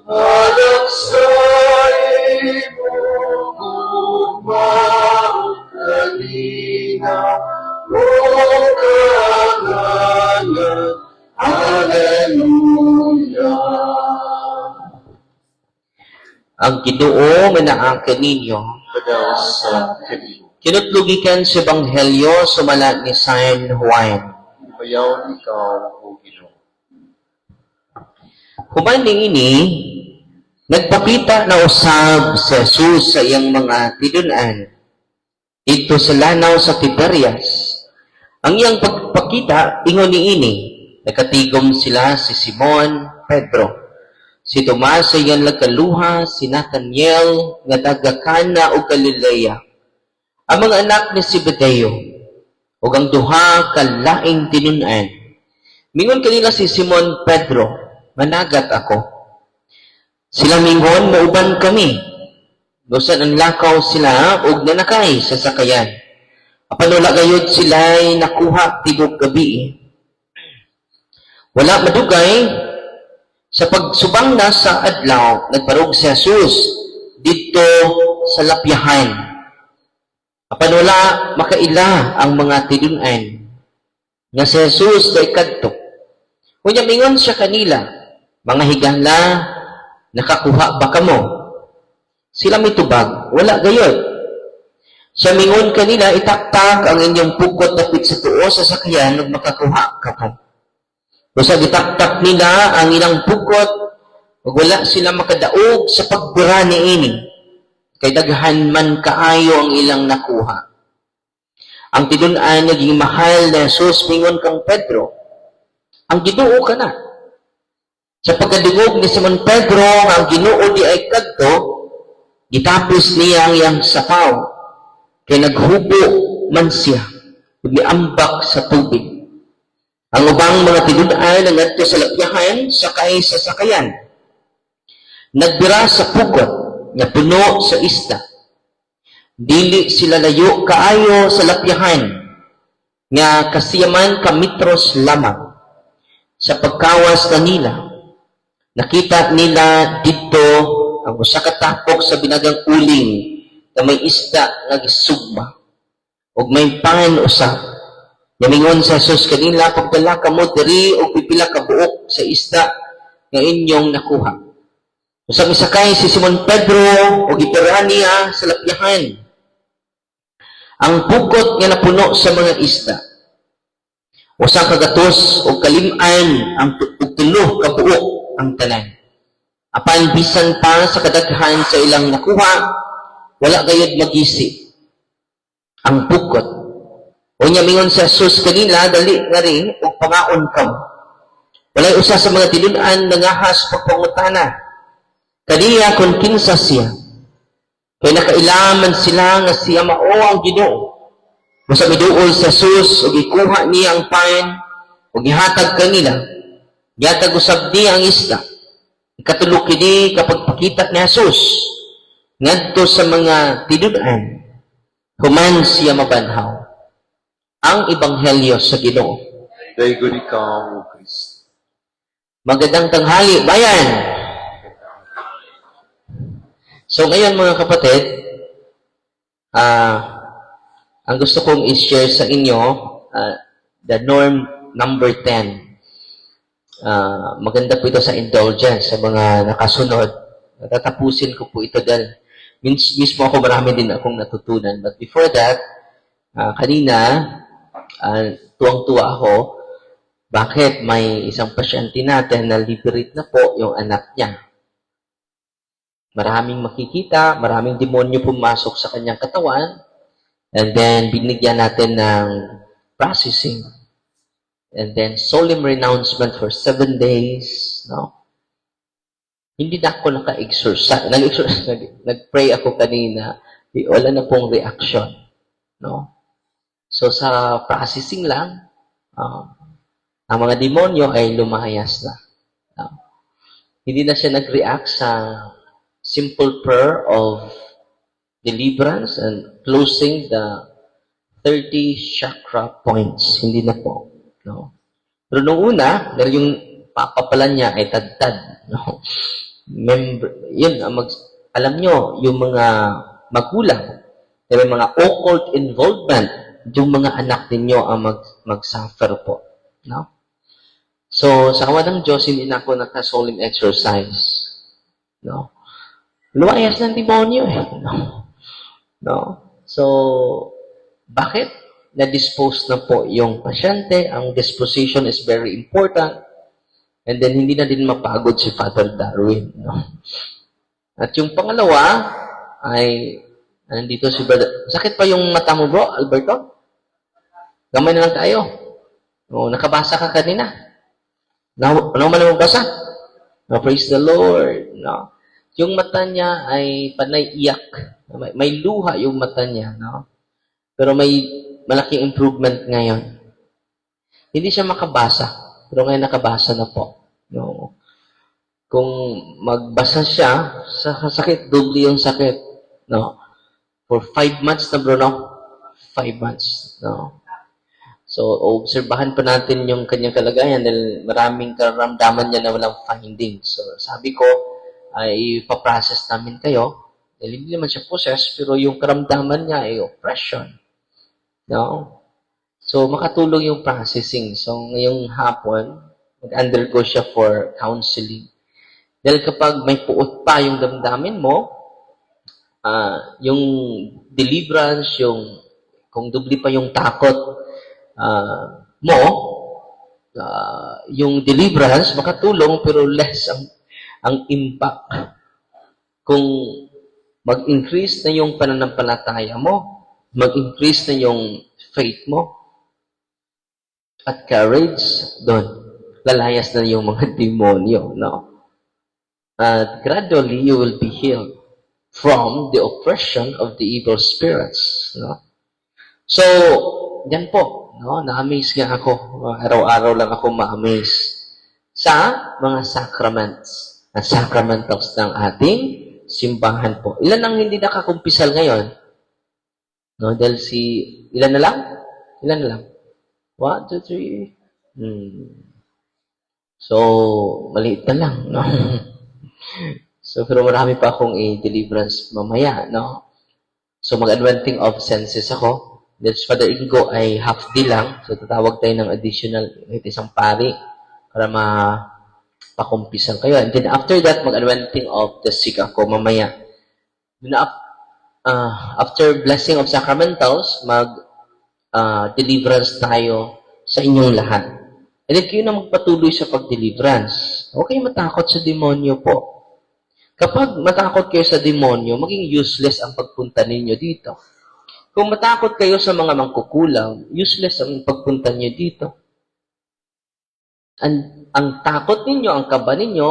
Alam sa iyong gumang kanina, o karangalan. Hallelujah. Ang Ginoo nga naa kaninyo. Pagawasa kami. Kinutlugikan sa Ebanghelyo sumala ni San Juan. Bayaw ikaw, O Ginoo. Human niini, nagpakita na usab si Jesus sa iyang mga tinunan dito sa lanaw sa Tiberias. Ang iyang pagpakita, ingon niini, nakatigom sila si Simon, Pedro, si Tomas sa iyang lagkaluha, si Nathaniel, nga taga Cana o Galilea, ang mga anak ni Zebedeo, ug ang duha ka laing tinunan. Mingon kanila si Simon Pedro, managat ako. Sila mingon, mauban kami. Dosan ang lakaw sila ug nanakay sa sakayan. Apan wala gayud sila'y nakuha tibok gabi. Wala madugay, sa pagsubang na sa adlaw, nagparog si Jesus dito sa lapyahan. Apan wala makaila ang mga tinunan nga si Jesus na ikadto. Kunya mingon siya kanila, mga higala, nakakuha ba kamo? Sila mitubag, wala gayod. Siya mingon kanila, itaktak ang inyong pukot na sa tuo sa sakyan ug makakuha ka mo. Basta itaktak nila ang ilang pukot ug wala sila makadaog sa pagbura niini. Kay daghan man kaayo ang ilang nakuha. Ang tinunan naging mahal na Jesus mingon kang Pedro, ang Ginoo ka na. Sa pagkadungog ni Simon Pedro, ang Ginoo di ay kadto, gitapos niya ang iyang sapaw, kay naghubo man siya, umiambak sa tubig. Ang ubang mga tinunan na ngadto sa lapyahan, sakay sa sakayan. Nagbira sa pukot, nga puno sa isda. Dili sila layo kaayo sa lapyahan, nga kasiyaman ka metros lamang. Sa pagkawas kanila, nakita nila dito ang usa ka tapok sa binagang uling na may isda nga gisugba ug may pan usa. Namingon sa Jesus kanila, pagdala ka mo diri og pipila ka buok sa isda nga inyong nakuha. Usang isakay si Simon Pedro o gipirahan niya sa lapyahan. Ang pukot nga napuno sa mga isda. Usang kagatos o kalim-an ang tulo ka buok ang tanan. Apan bisan pa sa kadaghan sa ilang nakuha, wala gayud magisi. Ang pukot. O niya mingon sa Jesus kanila, dali nga rin o pangaon ka. Walay usa sa mga tinunan nangahas pagpangutana. Kaniya kung kinsa siya. Kaya nakailaman sila nga siya mao ang Ginoo. Basta miduol sa Jesus o gikuha niya ang pan o gihatag kanila. Gihatag usab niya ang isda. Ikatulog kini kapag pakita ni Jesus ngadto sa mga tinunan, human siya mabanhaw. Ang Ebanghelyo sa Ginoo. Daygon ikaw, O Kristo. Magandang tanghali, bayan! So ngayon mga kapatid, ang gusto kong i-share sa inyo, the norm number 10. Maganda po ito sa indulgence, sa mga nakasunod. Tatapusin ko po ito dahil mismo ako marami din akong natutunan. But before that, kanina, tuwang-tuwa ako, bakit may isang pasyente natin na liberate na po yung anak niya. Maraming makikita, maraming demonyo pumasok sa kanyang katawan, and then binigyan natin ng processing, and then solemn renouncement for 7 days, no? Hindi na ako naka-exercise. Nag-pray ako kanina, wala na pong reaction, no? So sa processing lang, ang mga demonyo ay lumayas na. No? Hindi na siya nag-react sa simple prayer of deliverance and closing the 30 chakra points. Hindi na po. No? Pero nung una, dahil yung papa pala niya ay tad-tad. No? Yun, alam nyo, yung mga magulang, may mga occult involvement, yung mga anak ninyo ang mag-suffer po. No? So, sa kawan ng Diyos, hindi na ako naka-solemn exercise. No? Lumayas ng demonyo eh. No? So, bakit? Na-dispose na po yung pasyente. Ang disposition is very important. And then, hindi na din mapagod si Father Darwin. No? At yung pangalawa, ay, nandito si Brother. Sakit pa yung mata mo, bro, Alberto? Gamay na lang tayo. O, nakabasa ka kanina. Ano man ang basa? No, praise the Lord. No? Yung mata niya ay panay iyak. May luha yung mata niya. No? Pero may malaking improvement ngayon. Hindi siya makabasa. Pero ngayon nakabasa na po. No? Kung magbasa siya, sa sakit, doble yung sakit. No? For 5 months na, bro, no? 5 months. No? So, obserbahan pa natin yung kanyang kalagayan dahil maraming karamdaman niya na walang findings. So, sabi ko, ay ipaprocess namin kayo. Dahil hindi naman siya possessed, pero yung karamdaman niya ay oppression. No? So, makatulong yung processing. So, ngayong hapon, mag-undergo siya for counseling. Dahil kapag may puot pa yung damdamin mo, yung deliverance, kung dubli pa yung takot, yung deliverance makatulong pero less ang impact. Kung mag-increase na yung pananampalataya mo, mag-increase na yung faith mo, at courage, doon, lalayas na yung mga demonyo, no? At gradually, you will be healed from the oppression of the evil spirits, no? So, yan po. No, na-amaze nga ako. Araw-araw lang ako ma-amaze sa mga sacraments. Ang sacramentals ng ating simbahan po. Ilan ang hindi nakakumpisal ngayon? No, dahil ilan na lang? Ilan na lang? 1, 2, 3. So, maliit na lang, no? So, pero marami pa akong i-deliverance mamaya, no? So, mag-anointing of senses ako. That's Father Ingo ay half day lang. So, tatawag tayo ng additional isang pari para pakumpisan kayo. And then, after that, mag-anointing of the sick ako mamaya. Then, after blessing of sacramentals, deliverance tayo sa inyong lahat. And then, kayo na magpatuloy sa pag-deliverance. Huwag kayong matakot sa demonyo po. Kapag matakot kayo sa demonyo, maging useless ang pagpunta ninyo dito. Kung matakot kayo sa mga mangkukulam, useless ang pagpunta niyo dito. Ang takot ninyo, ang kaba ninyo,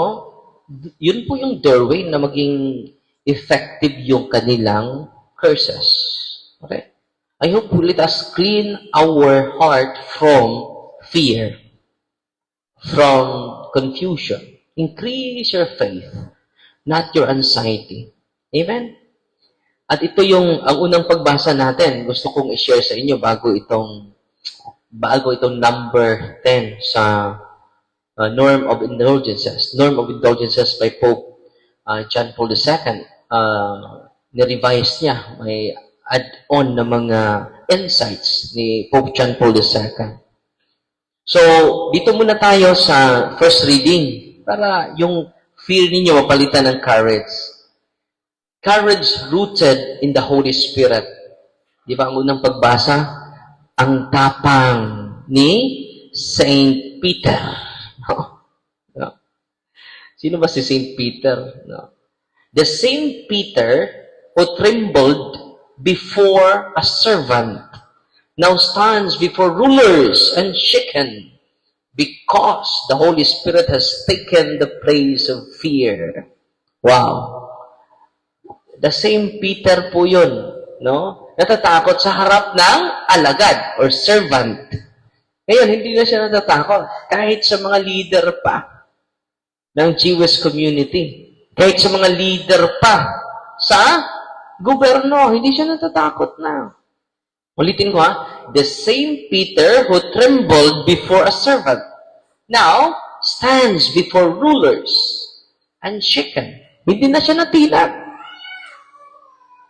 yun po yung doorway na maging effective yung kanilang curses. Okay? I hope let us clean our heart from fear, from confusion. Increase your faith, not your anxiety. Amen? At ito ang unang pagbasa natin. Gusto kong i-share sa inyo bago itong number 10 sa Norm of Indulgences. Norm of Indulgences by Pope John Paul II. Ni-revise niya. May add-on na mga insights ni Pope John Paul II. So, dito muna tayo sa first reading para yung fear ninyo mapalitan ng courage. Courage rooted in the Holy Spirit. Di ba ang unang pagbasa? Ang tapang ni Saint Peter. No? No? Sino ba si Saint Peter? No? The Saint Peter who trembled before a servant now stands before rulers and shaken because the Holy Spirit has taken the place of fear. Wow. The same Peter po yun, no? Natatakot sa harap ng alagad or servant. Ngayon, hindi na siya natatakot. Kahit sa mga leader pa ng Jewish community. Kahit sa mga leader pa sa gobyerno, hindi siya natatakot na. Ulitin ko ha. The same Peter who trembled before a servant now stands before rulers unshaken. Hindi na siya natinag.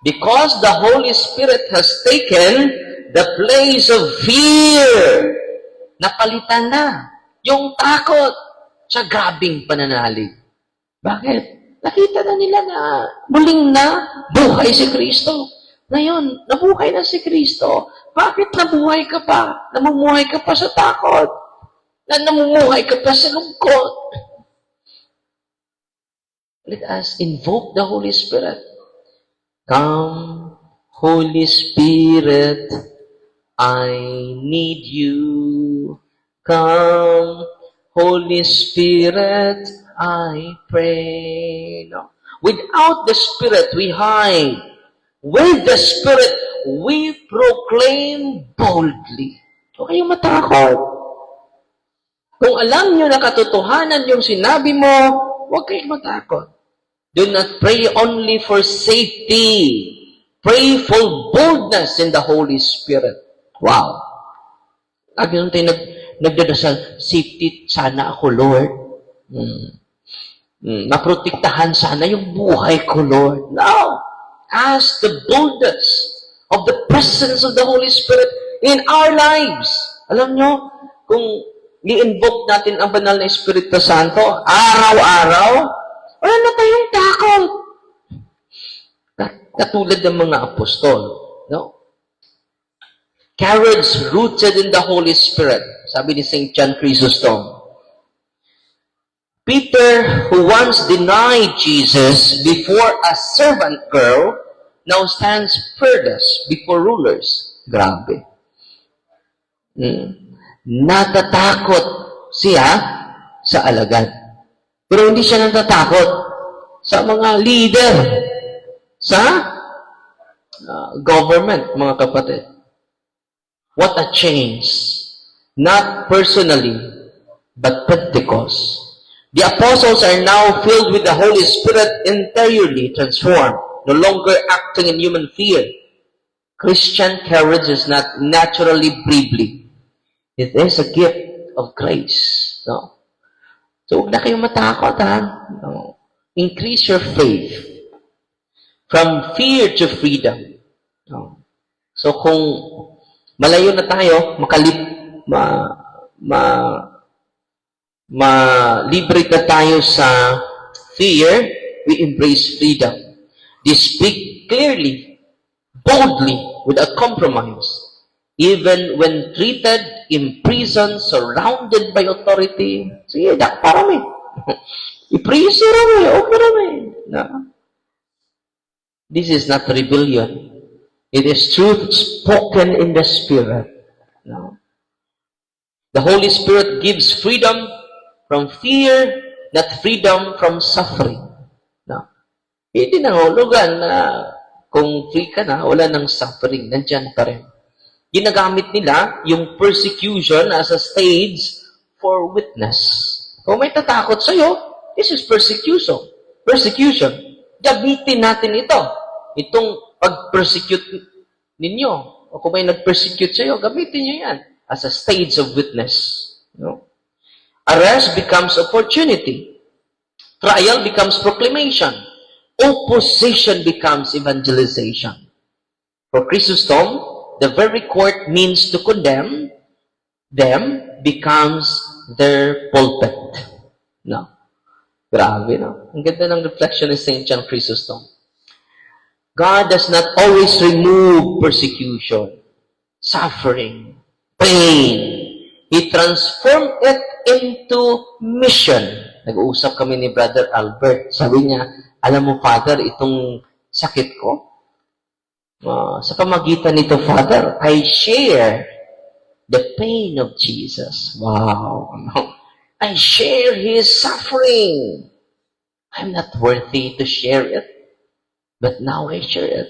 Because the Holy Spirit has taken the place of fear. Napalitan na yung takot sa grabing pananalig. Bakit? Nakita na nila na muling na buhay si Kristo. Ngayon, nabuhay na si Kristo. Bakit nabuhay ka pa? Namumuhay ka pa sa takot. Namumuhay ka pa sa lungkot. Let us invoke the Holy Spirit. Come, Holy Spirit, I need you. Come, Holy Spirit, I pray. No. Without the Spirit, we hide. With the Spirit, we proclaim boldly. Huwag kayong matakot. Kung alam nyo na katotohanan yung sinabi mo, huwag kayong matakot. Do not pray only for safety. Pray for boldness in the Holy Spirit. Wow. Lagi nung tayo nagdadasal, safety sana ako, Lord. Maprotektahan sana yung buhay ko, Lord. No. Ask the boldness of the presence of the Holy Spirit in our lives. Alam nyo, kung i-invoke natin ang banal na Espiritu Santo, araw-araw, wala na tayong takot. Katulad ng mga apostol. No? Courage rooted in the Holy Spirit. Sabi ni St. John Chrysostom. Peter, who once denied Jesus before a servant girl, now stands fearless before rulers. Grabe. Natatakot siya sa alagad. Pero hindi siya natatakot sa mga leader, sa government, mga kapatid. What a change. Not personally, but Pentecost. The apostles are now filled with the Holy Spirit, entirely transformed, no longer acting in human fear. Christian courage is not naturally bravery. It is a gift of grace. No? So, huwag na kayong matakot, ha? No. Increase your faith from fear to freedom. No. So, kung malayo na tayo, libre na tayo sa fear, we embrace freedom. They speak clearly, boldly, without compromise. Even when treated, imprisoned, surrounded by authority. Sige, parami. I-praise rami, rami. No. This is not rebellion. It is truth spoken in the Spirit. No. The Holy Spirit gives freedom from fear, not freedom from suffering. No. Hindi nangulugan na kung free ka na, wala nang suffering. Nandyan pa rin. Ginagamit nila yung persecution as a stage for witness. Kung may tatakot sa'yo, this is persecution. Persecution. Gamitin natin ito. Itong pag-persecute ninyo. O kung may nag-persecute sa'yo, gamitin nyo yan as a stage of witness. No? Arrest becomes opportunity. Trial becomes proclamation. Opposition becomes evangelization. For Chrysostom, the very court means to condemn them becomes their pulpit. No? Grabe, no? Ang ganda ng reflection ni St. John Chrysostom. God does not always remove persecution, suffering, pain. He transformed it into mission. Nag-uusap kami ni Brother Albert. Sabi niya, alam mo, Father, itong sakit ko, sa pamagitan nito, Father, I share the pain of Jesus. Wow. I share His suffering. I'm not worthy to share it, but now I share it.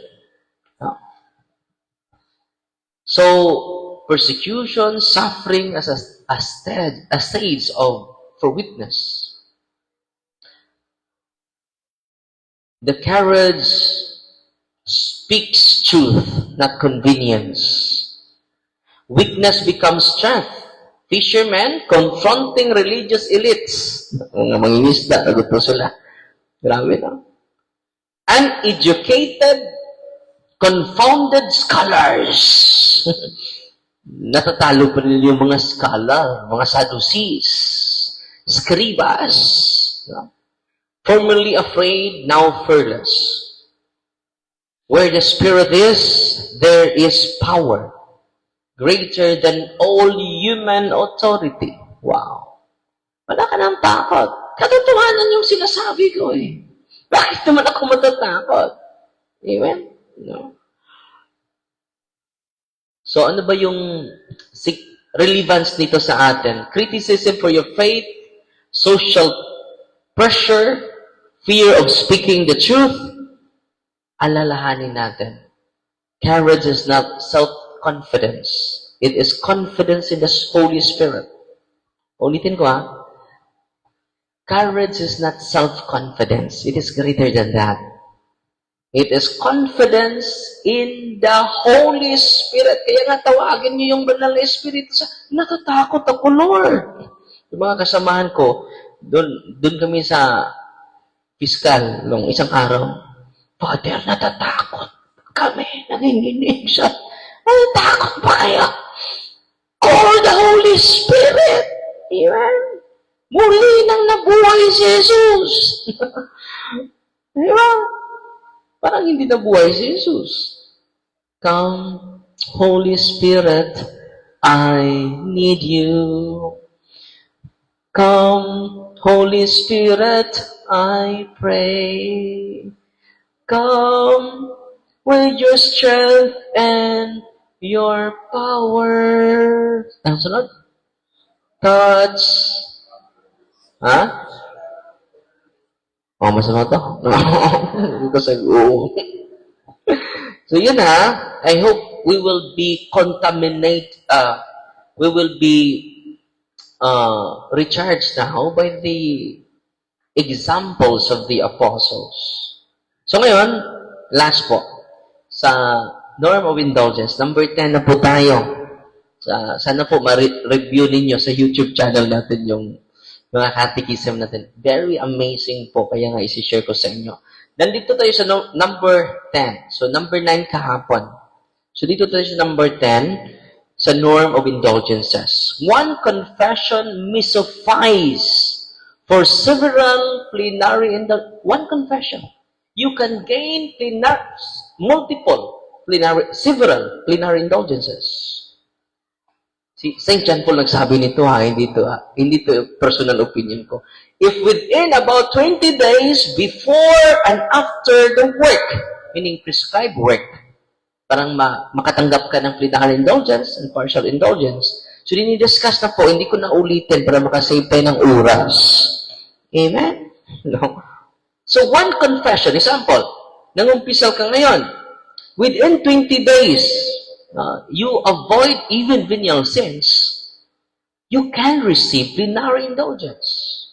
So, persecution, suffering as a stage for witness. The courage speaks truth, not convenience. Weakness becomes strength. Fishermen confronting religious elites. Mga mangingisda, agot po sila. Grabe, no? Uneducated, confounded scholars. Natatalo pa rin yung mga scholar, mga Sadducees, scribas. No? Formerly afraid, now fearless. Where the Spirit is, there is power. Greater than all human authority. Wow. Wala ka nang takot. Katotohanan yung sinasabi ko eh. Bakit naman ako matatakot? Amen? No? So ano ba yung relevance nito sa atin? Criticism for your faith, social pressure, fear of speaking the truth. Alalahanin natin. Courage is not self-confidence. It is confidence in the Holy Spirit. Ulitin ko ha. Courage is not self-confidence. It is greater than that. It is confidence in the Holy Spirit. Kaya nga tawagin niyo yung banal na Espiritu sa natatakot ako, Lord. Yung mga kasamahan ko, doon kami sa piskal nung isang araw. Father, natatakot kami. Nanginginig siya. Natatakot ba kaya? Call the Holy Spirit. Amen. Muli nang nabuhay si Jesus. Amen. Parang hindi nabuhay si Jesus. Come, Holy Spirit, I need you. Come, Holy Spirit, I pray. Come with your strength and your power. Ang sunod? Touch. Ha? Oh, masunod to? Because so yun ha. I hope we will be we will be recharged now by the examples of the apostles. So ngayon, last po, sa norm of indulgence, number 10 na po tayo. Sana po ma-review ninyo sa YouTube channel natin yung mga catechism natin. Very amazing po, kaya nga isi-share ko sa inyo. Nandito tayo sa number 10. So number 9 kahapon. So dito tayo sa number 10, sa norm of indulgences. One confession may suffice for several plenary indulgences. One confession. You can gain several plenary indulgences. Si St. John Paul nagsabi nito hindi to personal opinion ko. If within about 20 days before and after the work, meaning prescribed work, parang makatanggap ka ng plenary indulgence and partial indulgence. So, dinidiscuss na po, hindi ko na ulitin para makasave tayo ng oras. Amen? No? So, one confession, example, nangumpisal ka ngayon, within 20 days, you avoid even venial sins, you can receive plenary indulgence.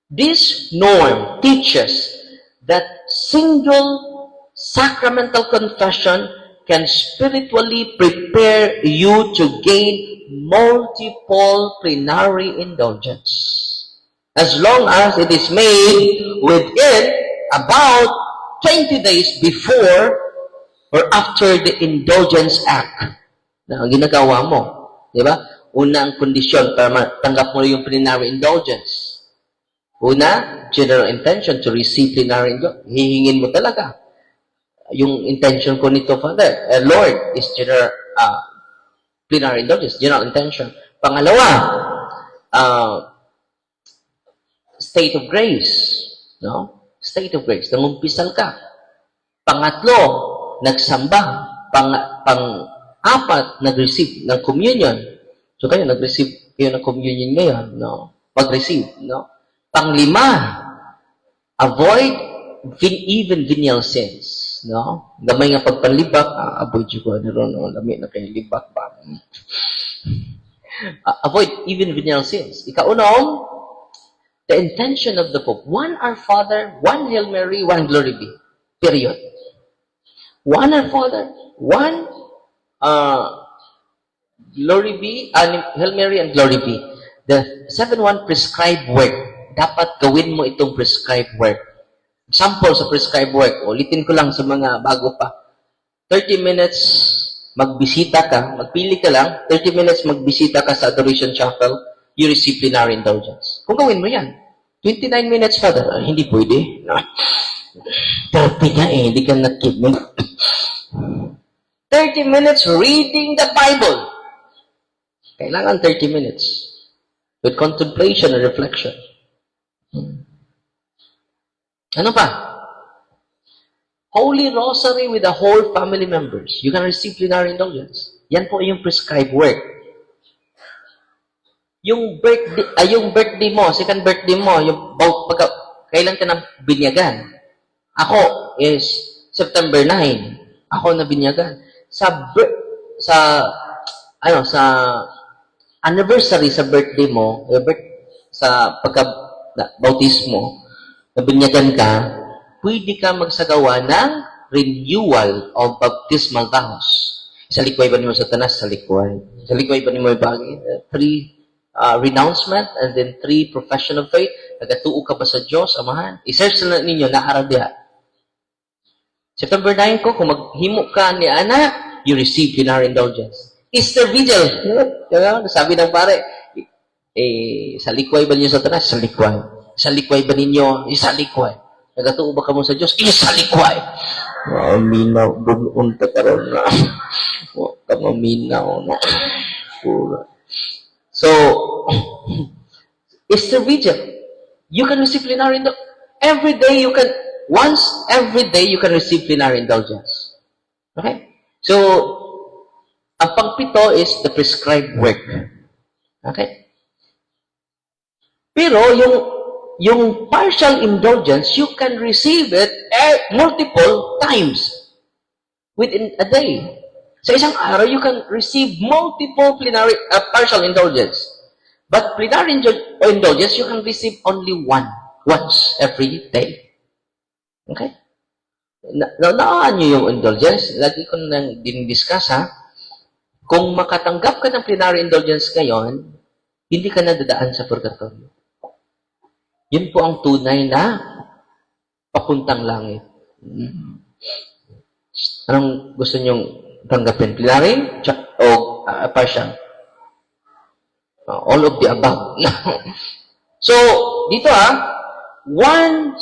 This norm teaches that single sacramental confession can spiritually prepare you to gain multiple plenary indulgence. As long as it is made within about 20 days before or after the indulgence act na ginagawa mo. Di ba? Una ang kondisyon para matanggap mo yung plenary indulgence. Una, general intention to receive plenary indulgence. Hihingin mo talaga. Yung intention ko nito, Father, Lord, is general plenary indulgence, general intention. Pangalawa, state of grace. No? State of grace. Nangumpisal ka. Pangatlo, nagsamba. Pang-apat, nag-receive ng communion. So kayo, nag-receive kayo ng communion ngayon. No? Pag-receive. No? Panglima, avoid even venial sins. No? Gamay nga pagpanlibak, avoid yung ko, no? Lami na kayo libak ba? Avoid even venial sins. Ikaunom, the intention of the Pope. One Our Father, one Hail Mary, one Glory Be. Period. One Our Father, one Glory be, Hail Mary and Glory be. The 7-1 prescribed work. Dapat gawin mo itong prescribed work. Sample sa prescribed work. Ulitin ko lang sa mga bago pa. 30 minutes magbisita ka, magpili ka lang, 30 minutes magbisita ka sa Adoration Chapel, you receive plenary indulgence. Kung gawin mo yan, 29 minutes, Father, hindi pwede. No. 30 nga hindi ka nakip. 30 minutes reading the Bible. Kailangan 30 minutes with contemplation and reflection. Ano pa? Holy Rosary with the whole family members. You can receive plenary indulgence. Yan po yung prescribed work. Yung birthday mo, second birthday mo, kailan ka na binyagan? Ako is September 9. Ako na binyagan. Sa anniversary sa birthday mo, sa pagka-bautismo, na binyagan ka, pwede ka magsagawa ng renewal of baptismal vows. Sa likway ba ni mo sa tanas? Sa likway. Sa likway ba ni mo ibagi? 3 renouncement and then 3 profession of faith. Nagatuo ka ba sa Diyos, Amahan? I-search na ninyo, naarad diha. September 9 ko, kung maghimo ka ni Ana, you receive plenary indulgence. Easter Vigil. Sabi ng pare, sa likway ba niyo sa tanas? Sa likway. Sa likway ba ninyo? Sa likway. Nagatuo ba ka mo sa Diyos? Isa likway. Maminaw. Doon ka karoon na. Huwag ka maminaw. No? So, Easter Vigil. You can receive plenary indulgence. Every day you can receive plenary indulgence. Okay? So, ang pangpito is the prescribed work. Okay? Pero, yung partial indulgence, you can receive it multiple times within a day. Sa isang araw, you can receive multiple partial indulgence. But plenary indulgence, you can receive only once every day. Okay? Naunaan nyo yung indulgence. Lagi ko nang dinidiscuss, ha? Kung makatanggap ka ng plenary indulgence ngayon, hindi ka nadadaan sa purgatorio. Yun po ang tunay na papuntang langit. Anong gusto nyong tanggapin? Plenary o partial? All of the above. So, dito one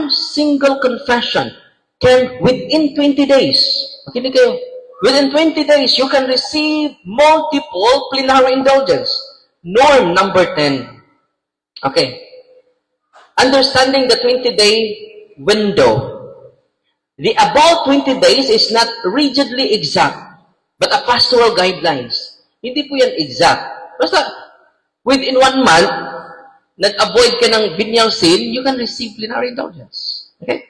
single confession can, within 20 days, makinig kayo, within 20 days, you can receive multiple plenary indulgence. Norm number 10. Okay. Understanding the 20-day window. The about 20 days is not rigidly exact, but a pastoral guidelines. Hindi po yan exact. Basta, within 1 month, nag-avoid ka ng venial sin, you can receive plenary indulgence. Okay?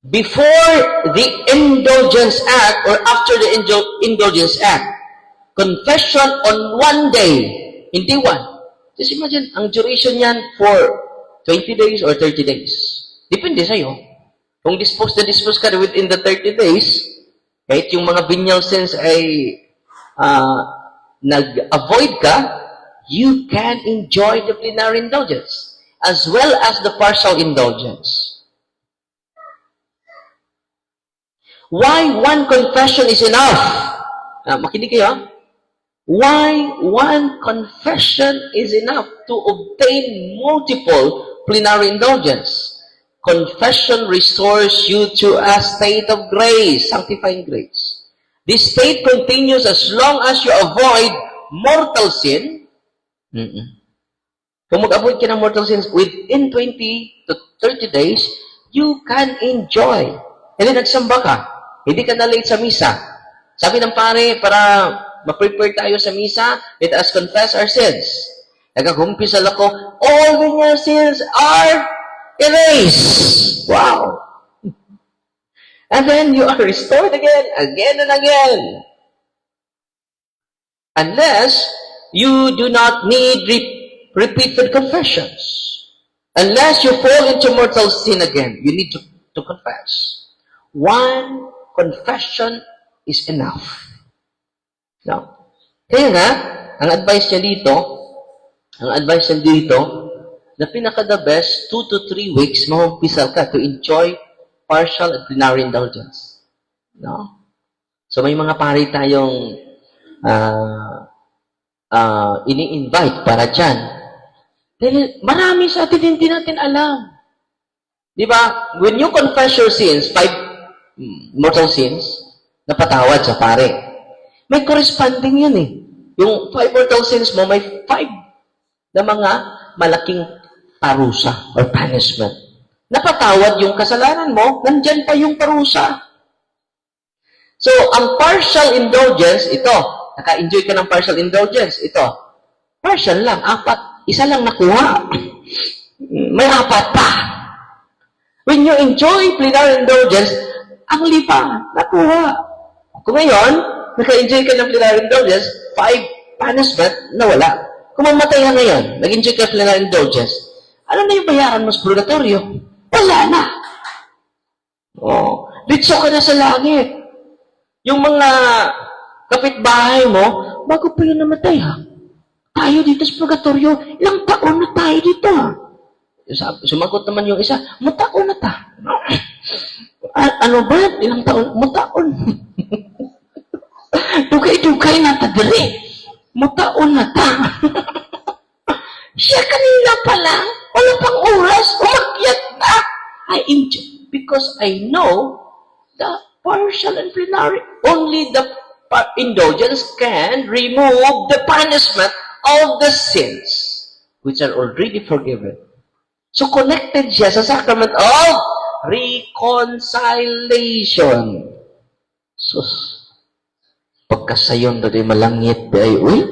Before the Indulgence Act or after the Indulgence Act, confession on 1 day, hindi 1. Just imagine, ang duration niyan for 20 days or 30 days. Depende sa'yo. Kung dispose ka within the 30 days, kahit yung mga venial sins ay nag-avoid ka, you can enjoy the plenary indulgence as well as the partial indulgence. Why one confession is enough? Makinig kayo, Why one confession is enough to obtain multiple plenary indulgence? Confession restores you to a state of grace, sanctifying grace. This state continues as long as you avoid mortal sin. Kung mag-avoid ka ng mortal sins within 20 to 30 days, you can enjoy. Hindi nagsamba ka. Hindi ka na late sa misa. Sabi ng pare, para ma-prepare tayo sa misa, let us confess our sins. Nagagumpisal ako, all venial sins are erased. Wow! And then you are restored again and again. Unless you do not need repeated confessions. Unless you fall into mortal sin again, you need to confess. One confession is enough. No? Kaya nga, ang advice niya dito, na pinaka-the best, 2 to 3 weeks, mamumpisal ka to enjoy partial and plenary indulgence. No? So, may mga pari tayong ini-invite para dyan. Dahil marami sa atin hindi natin alam. Di ba? When you confess your sins, 5 mortal sins, napatawad sa pare. May corresponding yun eh. Yung 5 mortal sins mo, may 5 na mga malaking parusa or punishment. Napatawad yung kasalanan mo, nandyan pa yung parusa. So, ang partial indulgence, ito. Naka-enjoy ka ng partial indulgence, ito. Partial lang, 4. Isa lang nakuha. May 4 pa. When you enjoy plenary indulgence, ang lipa, nakuha. Kung ngayon, naka-enjoy ka ng plenary indulgence, 5 punishment, nawala. Kung mamatay ka ngayon, nag-enjoy ka ng plenary indulgence, ano na yung bayaran mo sa purgatorio? Wala na. Oh, ditso ka na sa langit. Yung mga kapitbahay mo, bago pa yun namatay ha. Tayo dito sa purgatorio, ilang taon na tayo dito ha. Sumagot naman yung isa, mataon na ta. Ano ba? Ilang taon? Mataon. Dugay-dugay na ta dali. Mataon na ta. Siya kanina pa lang, wala pang oras, umakyat na. I enjoy, because I know the partial and plenary, only the indulgence can remove the punishment of the sins which are already forgiven. So connected siya sa sacrament of reconciliation. Sus, pagkasayon na di malangit di ay, uy,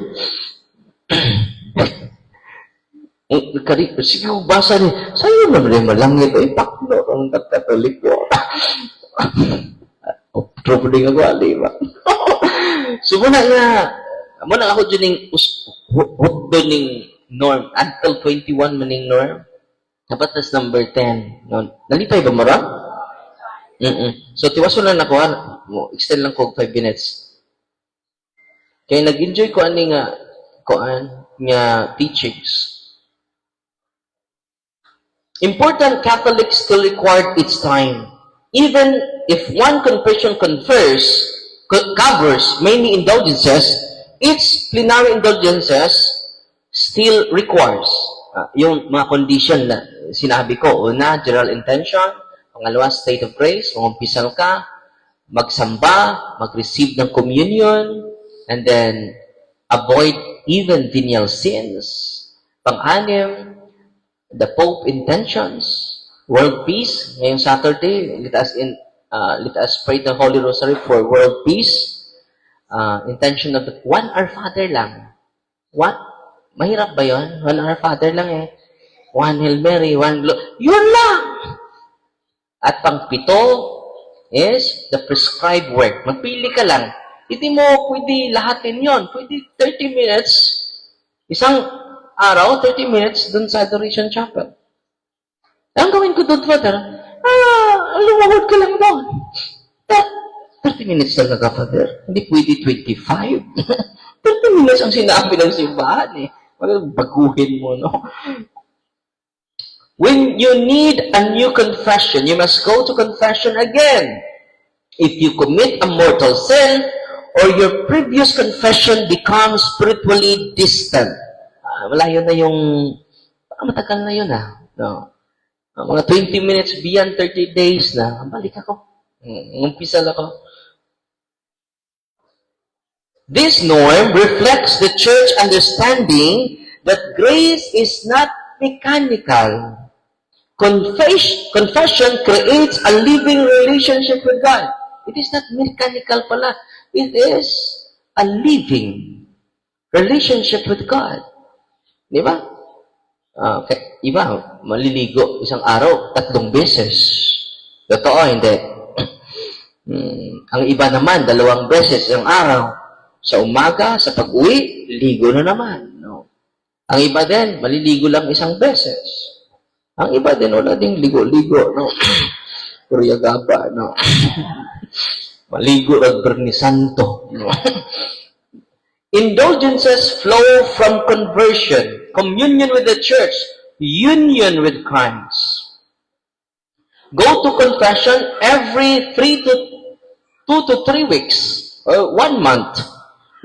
sige, basa ni, sayo na di malangit, uy, paklo, ang katolik ko. Tropo din ako, di ba? So, muna ako dyan yung norm, until 21 maning norm, dapat tas number 10. No? Nalipay ba mo ron? So, tiwaso lang ako, extend lang ko 5 minutes. Kaya nag-enjoy ko ani nga teachings. Important Catholics still required its time. Even if one confession covers many indulgences, its plenary indulgences still requires yung mga condition na sinabi ko. Una, general intention. Pangalawa, state of grace. Umpisal ka, magsamba, mag-receive ng communion, and then avoid even venial sins. Pang-anim, the Pope intentions, world peace. Ngayong Saturday, let us pray the Holy Rosary for world peace. Intention of the one Our Father lang. What? Mahirap ba yun? One Our Father lang eh. One Hail Mary, one yun lang! At pang-7 is the prescribed work. Magpili ka lang. Hindi mo pwede lahatin yon. Pwede 30 minutes, isang araw, 30 minutes dun sa Adoration Chapel. Ang gawin ko doon, Father, lumahod ka lang doon. 30 minutes lang ka, Father. Hindi pwede 25. 30 minutes ang sinabi ng simbahan eh. Baguhin mo, no? When you need a new confession, you must go to confession again. If you commit a mortal sin, or your previous confession becomes spiritually distant. Malayo na yung, matagal na yun No? Mga 20 minutes beyond 30 days na, balik ako. Umpisal ako. This norm reflects the church understanding that grace is not mechanical. Confession creates a living relationship with God. It is not mechanical pala. It is a living relationship with God. Di ba? Okay. Iba, maliligo isang araw, 3 beses. Totoo, hindi. Ang iba naman, 2 beses isang araw. Sa umaga, sa pag-uwi, ligo na naman. No? Ang iba din, maliligo lang 1 beses. Ang iba din, wala ding ligo-ligo. No? Kuryagaba, no? Maligo ng Bernie Santo. Indulgences flow from conversion, communion with the church, union with Christ. Go to confession every 2 to 3 weeks or 1 month.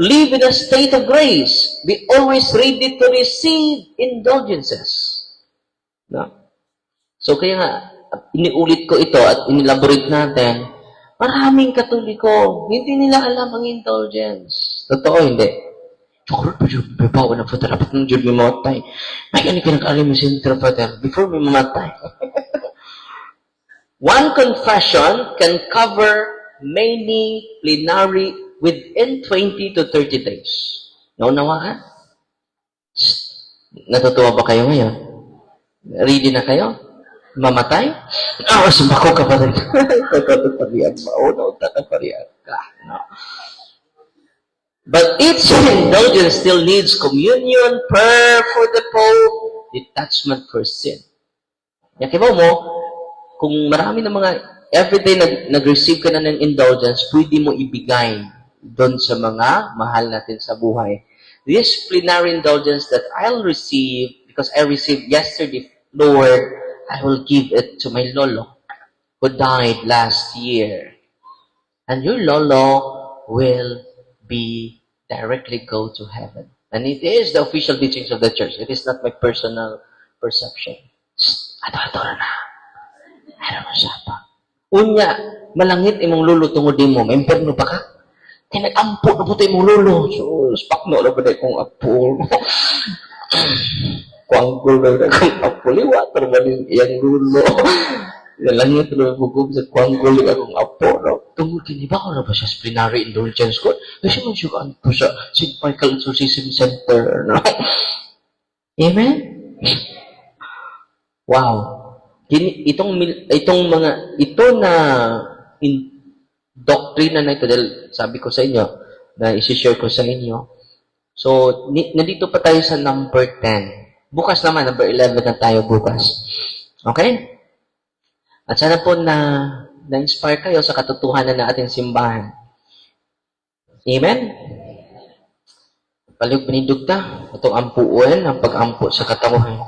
Live in a state of grace. Be always ready to receive indulgences. No? So kaya nga, iniulit ko ito at inilaborate natin, maraming Katoliko, hindi nila alam ang indulgence. Totoo, hindi. Chocolate pa dyan, babawa na po, dapat nang dyan may mamatay. May ganit pinag-alim yung sintra pa before may mamatay. One confession can cover many plenary within 20 to 30 days. Naunawaan? Natutuwa ba kayo ngayon? Ready na kayo? Mamatay? Sumako ka pa rin. Tataparihan ba? No, tataparihan ka. No. But each indulgence still needs communion, prayer for the Pope, detachment for sin. Yakibaw mo, kung marami ng mga, everyday nag-receive ka na ng indulgence, pwede mo ibigay doon sa mga mahal natin sa buhay. This plenary indulgence that I'll receive, because I received yesterday, Lord, I will give it to my lolo who died last year. And your lolo will be directly go to heaven. And it is the official teachings of the church. It is not my personal perception. Ato na. Ano mo siya pa? Unya, malangit imong lulo tungod mo. May imperno pa ka? Kaya nag-ampo na po tayo mong lulo. So, spakno na ba na kong apo? Kuanggol na kong apo. Liwat na ba yung lulo? Langit na bugog sa kuanggol na kong apo. Tungod kini ba ko na ba siya sa plenary indulgence ko? Kasi mo siya po sa St. Michael Exorcism Center. No? Amen? Wow. Itong mga, ito na doktrina na ito, dahil sabi ko sa inyo, na isi-share ko sa inyo. So, nandito pa tayo sa number 10. Bukas naman, number 11 na tayo bukas. Okay? At sana po na-inspire kayo sa katotohanan ng ating simbahan. Amen? Palig pinidugta, itong ampuan, ang pag-ampo sa katawan.